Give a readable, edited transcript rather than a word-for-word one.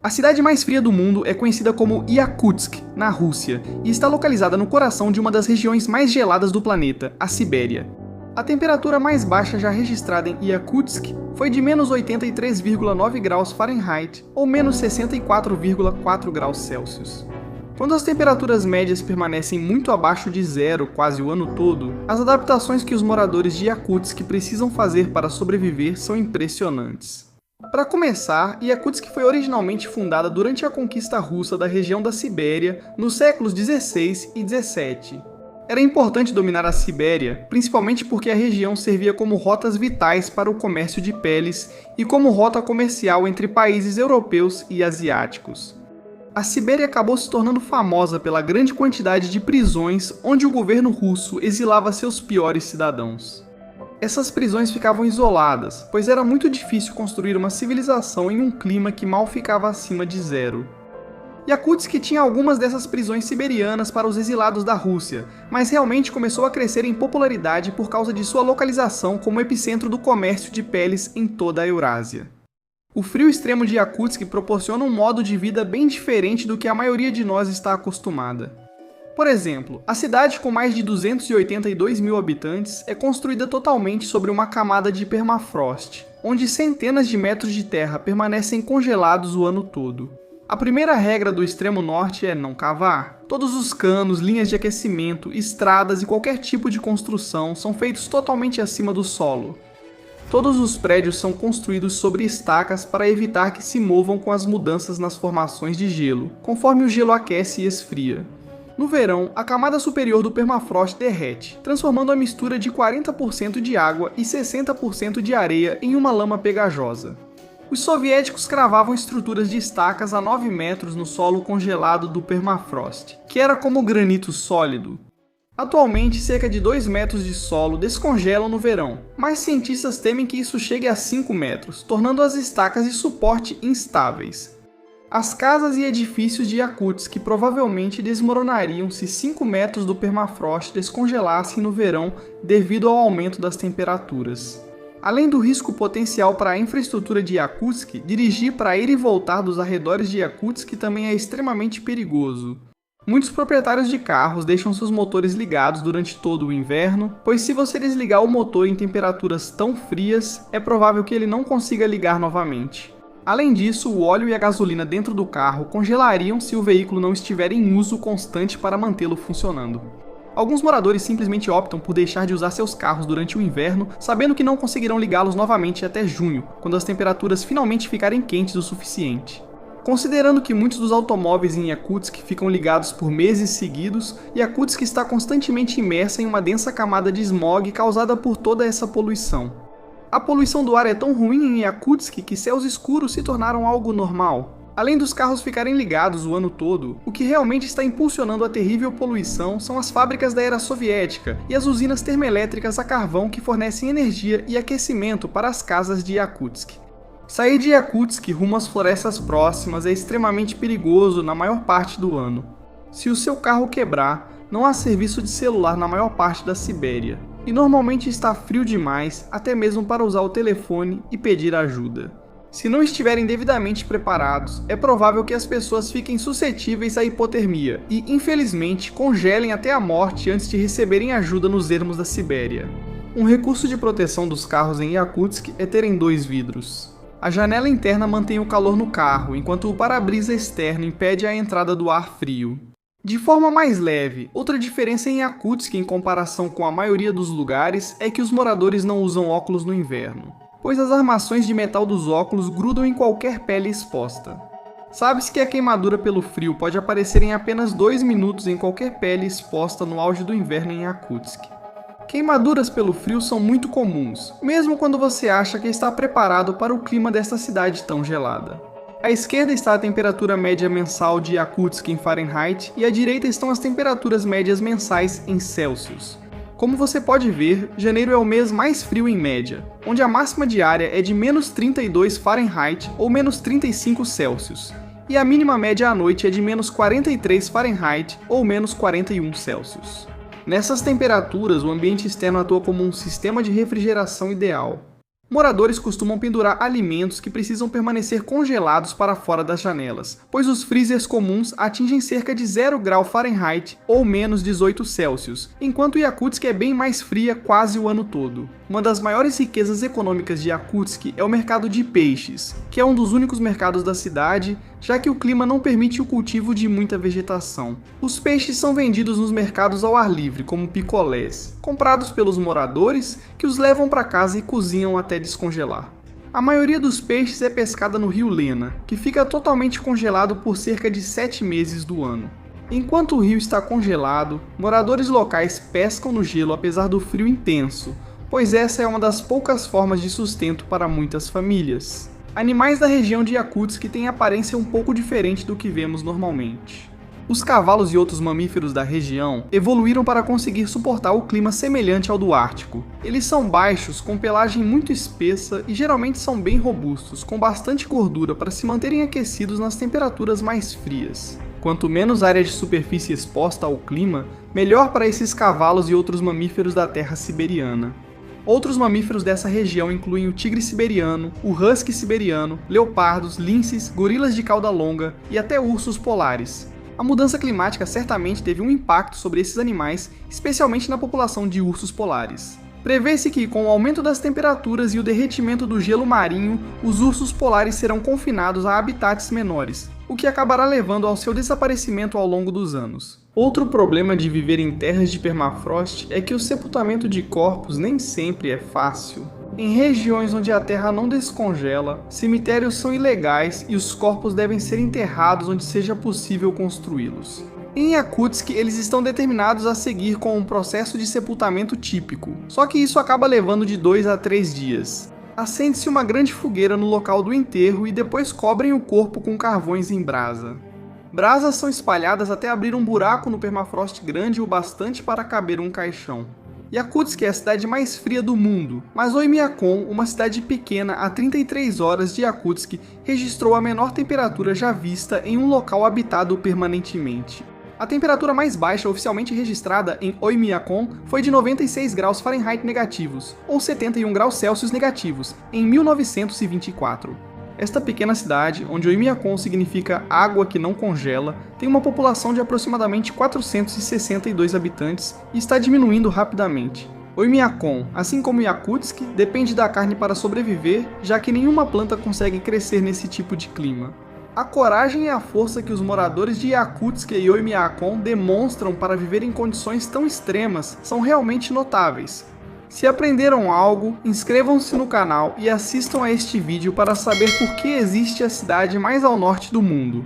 A cidade mais fria do mundo é conhecida como Yakutsk, na Rússia, e está localizada no coração de uma das regiões mais geladas do planeta, a Sibéria. A temperatura mais baixa já registrada em Yakutsk foi de menos 83,9 graus Fahrenheit ou menos 64,4 graus Celsius. Quando as temperaturas médias permanecem muito abaixo de zero quase o ano todo, as adaptações que os moradores de Yakutsk precisam fazer para sobreviver são impressionantes. Para começar, Yakutsk foi originalmente fundada durante a conquista russa da região da Sibéria nos séculos 16 e 17. Era importante dominar a Sibéria, principalmente porque a região servia como rotas vitais para o comércio de peles e como rota comercial entre países europeus e asiáticos. A Sibéria acabou se tornando famosa pela grande quantidade de prisões onde o governo russo exilava seus piores cidadãos. Essas prisões ficavam isoladas, pois era muito difícil construir uma civilização em um clima que mal ficava acima de zero. Yakutsk tinha algumas dessas prisões siberianas para os exilados da Rússia, mas realmente começou a crescer em popularidade por causa de sua localização como epicentro do comércio de peles em toda a Eurásia. O frio extremo de Yakutsk proporciona um modo de vida bem diferente do que a maioria de nós está acostumada. Por exemplo, a cidade com mais de 282 mil habitantes é construída totalmente sobre uma camada de permafrost, onde centenas de metros de terra permanecem congelados o ano todo. A primeira regra do extremo norte é não cavar. Todos os canos, linhas de aquecimento, estradas e qualquer tipo de construção são feitos totalmente acima do solo. Todos os prédios são construídos sobre estacas para evitar que se movam com as mudanças nas formações de gelo, conforme o gelo aquece e esfria. No verão, a camada superior do permafrost derrete, transformando a mistura de 40% de água e 60% de areia em uma lama pegajosa. Os soviéticos cravavam estruturas de estacas a 9 metros no solo congelado do permafrost, que era como granito sólido. Atualmente, cerca de 2 metros de solo descongelam no verão, mas cientistas temem que isso chegue a 5 metros, tornando as estacas de suporte instáveis. As casas e edifícios de Yakutsk provavelmente desmoronariam se 5 metros do permafrost descongelassem no verão devido ao aumento das temperaturas. Além do risco potencial para a infraestrutura de Yakutsk, dirigir para ir e voltar dos arredores de Yakutsk também é extremamente perigoso. Muitos proprietários de carros deixam seus motores ligados durante todo o inverno, pois se você desligar o motor em temperaturas tão frias, é provável que ele não consiga ligar novamente. Além disso, o óleo e a gasolina dentro do carro congelariam se o veículo não estiver em uso constante para mantê-lo funcionando. Alguns moradores simplesmente optam por deixar de usar seus carros durante o inverno, sabendo que não conseguirão ligá-los novamente até junho, quando as temperaturas finalmente ficarem quentes o suficiente. Considerando que muitos dos automóveis em Yakutsk ficam ligados por meses seguidos, Yakutsk está constantemente imersa em uma densa camada de smog causada por toda essa poluição. A poluição do ar é tão ruim em Yakutsk que céus escuros se tornaram algo normal. Além dos carros ficarem ligados o ano todo, o que realmente está impulsionando a terrível poluição são as fábricas da era soviética e as usinas termoelétricas a carvão que fornecem energia e aquecimento para as casas de Yakutsk. Sair de Yakutsk rumo às florestas próximas é extremamente perigoso na maior parte do ano. Se o seu carro quebrar, não há serviço de celular na maior parte da Sibéria. E normalmente está frio demais, até mesmo para usar o telefone e pedir ajuda. Se não estiverem devidamente preparados, é provável que as pessoas fiquem suscetíveis à hipotermia e, infelizmente, congelem até a morte antes de receberem ajuda nos ermos da Sibéria. Um recurso de proteção dos carros em Yakutsk é terem 2 vidros. A janela interna mantém o calor no carro, enquanto o para-brisa externo impede a entrada do ar frio. De forma mais leve, outra diferença em Yakutsk em comparação com a maioria dos lugares é que os moradores não usam óculos no inverno, pois as armações de metal dos óculos grudam em qualquer pele exposta. Sabe-se que a queimadura pelo frio pode aparecer em apenas 2 minutos em qualquer pele exposta no auge do inverno em Yakutsk. Queimaduras pelo frio são muito comuns, mesmo quando você acha que está preparado para o clima desta cidade tão gelada. À esquerda está a temperatura média mensal de Yakutsk em Fahrenheit e à direita estão as temperaturas médias mensais em Celsius. Como você pode ver, janeiro é o mês mais frio em média, onde a máxima diária é de menos 32 Fahrenheit ou menos 35 Celsius, e a mínima média à noite é de menos 43 Fahrenheit ou menos 41 Celsius. Nessas temperaturas, o ambiente externo atua como um sistema de refrigeração ideal. Moradores costumam pendurar alimentos que precisam permanecer congelados para fora das janelas, pois os freezers comuns atingem cerca de 0 grau Fahrenheit ou menos 18 Celsius, enquanto Yakutsk é bem mais fria quase o ano todo. Uma das maiores riquezas econômicas de Yakutsk é o mercado de peixes, que é um dos únicos mercados da cidade, já que o clima não permite o cultivo de muita vegetação. Os peixes são vendidos nos mercados ao ar livre, como picolés, comprados pelos moradores, que os levam para casa e cozinham até descongelar. A maioria dos peixes é pescada no rio Lena, que fica totalmente congelado por cerca de 7 meses do ano. Enquanto o rio está congelado, moradores locais pescam no gelo apesar do frio intenso, pois essa é uma das poucas formas de sustento para muitas famílias. Animais da região de Yakutsk têm aparência um pouco diferente do que vemos normalmente. Os cavalos e outros mamíferos da região evoluíram para conseguir suportar o clima semelhante ao do Ártico. Eles são baixos, com pelagem muito espessa e geralmente são bem robustos, com bastante gordura para se manterem aquecidos nas temperaturas mais frias. Quanto menos área de superfície exposta ao clima, melhor para esses cavalos e outros mamíferos da terra siberiana. Outros mamíferos dessa região incluem o tigre siberiano, o husky siberiano, leopardos, linces, gorilas de cauda longa e até ursos polares. A mudança climática certamente teve um impacto sobre esses animais, especialmente na população de ursos polares. Prevê-se que, com o aumento das temperaturas e o derretimento do gelo marinho, os ursos polares serão confinados a habitats menores, o que acabará levando ao seu desaparecimento ao longo dos anos. Outro problema de viver em terras de permafrost é que o sepultamento de corpos nem sempre é fácil. Em regiões onde a terra não descongela, cemitérios são ilegais e os corpos devem ser enterrados onde seja possível construí-los. Em Yakutsk, eles estão determinados a seguir com um processo de sepultamento típico, só que isso acaba levando de 2 a 3 dias. Acende-se uma grande fogueira no local do enterro e depois cobrem o corpo com carvões em brasa. Brasas são espalhadas até abrir um buraco no permafrost grande o bastante para caber um caixão. Yakutsk é a cidade mais fria do mundo, mas Oymyakon, uma cidade pequena a 33 horas de Yakutsk, registrou a menor temperatura já vista em um local habitado permanentemente. A temperatura mais baixa oficialmente registrada em Oymyakon foi de 96 graus Fahrenheit negativos, ou 71 graus Celsius negativos, em 1924. Esta pequena cidade, onde Oymyakon significa água que não congela, tem uma população de aproximadamente 462 habitantes e está diminuindo rapidamente. Oymyakon, assim como Yakutsk, depende da carne para sobreviver, já que nenhuma planta consegue crescer nesse tipo de clima. A coragem e a força que os moradores de Yakutsk e Oymyakon demonstram para viver em condições tão extremas são realmente notáveis. Se aprenderam algo, inscrevam-se no canal e assistam a este vídeo para saber por que existe a cidade mais ao norte do mundo.